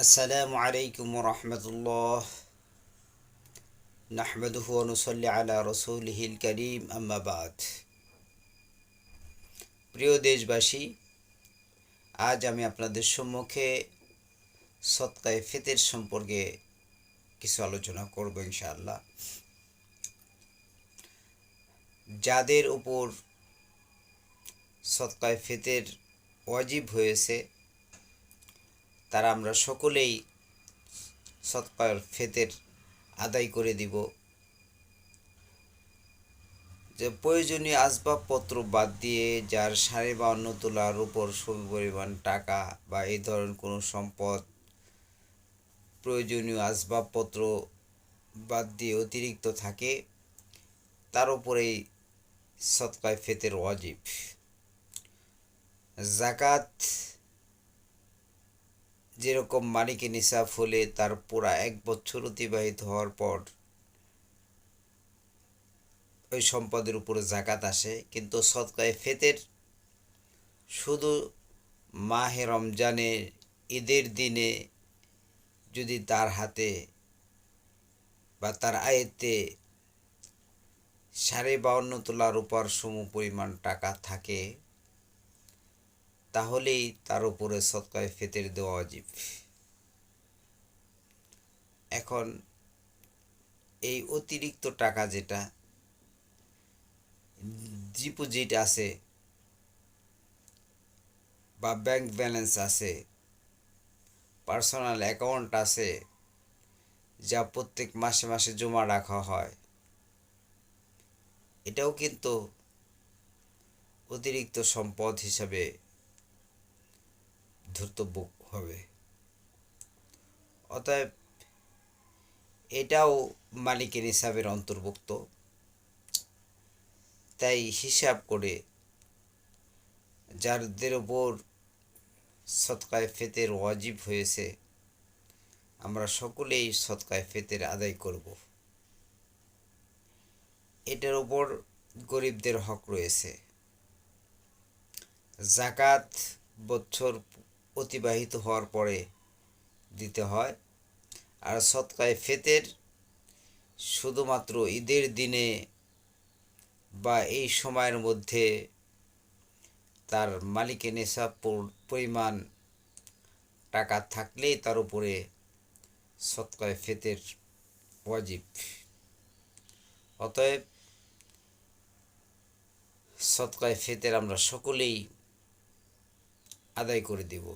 আসসালামু আলাইকুম রহমতুল্লাহ নাহমাদুহু ওয়া নুসাল্লি আলা রাসূলিহিল কারীম আম্মা বাদ। প্রিয় দেশবাসী, আজ আমি আপনাদের সম্মুখে সদকায়ে ফিতর সম্পর্কে কিছু আলোচনা করব ইনশাআল্লাহ। যাদের উপর সদকায়ে ফিতর ওয়াজিব হয়েছে তারা আমরা সকলেই সদকায়ে ফিতর আদায় করে দিব। যে প্রয়োজনীয় আসবাবপত্র বাদ দিয়ে যার 52.5 তোলার উপর সমপরিমাণ টাকা বা এই ধরনের কোনো সম্পদ, প্রয়োজনীয় আসবাবপত্র বাদ দিয়ে অতিরিক্ত থাকে, তার উপরেই সদকায়ে ফিতর ওয়াজিব। যাকাত যেরকম মালিকি নিসাব হলে তার পুরা 1 বছর অতিবাহিত হওয়ার পর ওই সম্পদের উপরে যাকাত আসে, কিন্তু সদকায়ে ফিতর শুধু মাহে রমজানের ঈদের দিনে যদি তার হাতে বা তার আয়ত্তে 52.5 তোলার উপর সমপরিমাণ টাকা থাকে, তাহলেই তার উপরে সদকায়ে ফিতর দেওয়া ওয়াজিব। এখন এই অতিরিক্ত টাকা যেটা ডিপোজিট আছে বা ব্যাংক ব্যালেন্স আছে, পার্সোনাল অ্যাকাউন্ট আছে, যা প্রত্যেক মাসে মাসে জমা রাখা হয়, এটাও কিন্তু অতিরিক্ত সম্পদ হিসাবে ধর্তব্য হবে। অতএব এটাও মালিকি নিসাবের অন্তর্ভুক্ত। তাই হিসাব করে যাদের উপর সদকায়ে ফিতর ওয়াজিব হয়েছে আমরা সকলেই সদকায়ে ফিতর আদায় করব। এটার উপর গরিবদের হক রয়েছে। যাকাত বছর অতিবাহিত হওয়ার পরে দিতে হয়, আর সদকায়ে ফিতর শুধুমাত্র ঈদের দিনে বা এই সময়ের মধ্যে তার মালিকি নিসাব পরিমাণ টাকা থাকলেই তার উপরে সদকায়ে ফিতর ওয়াজিব। অতএব সদকায়ে ফিতর আমরা সকলেই আদায় করে দেব।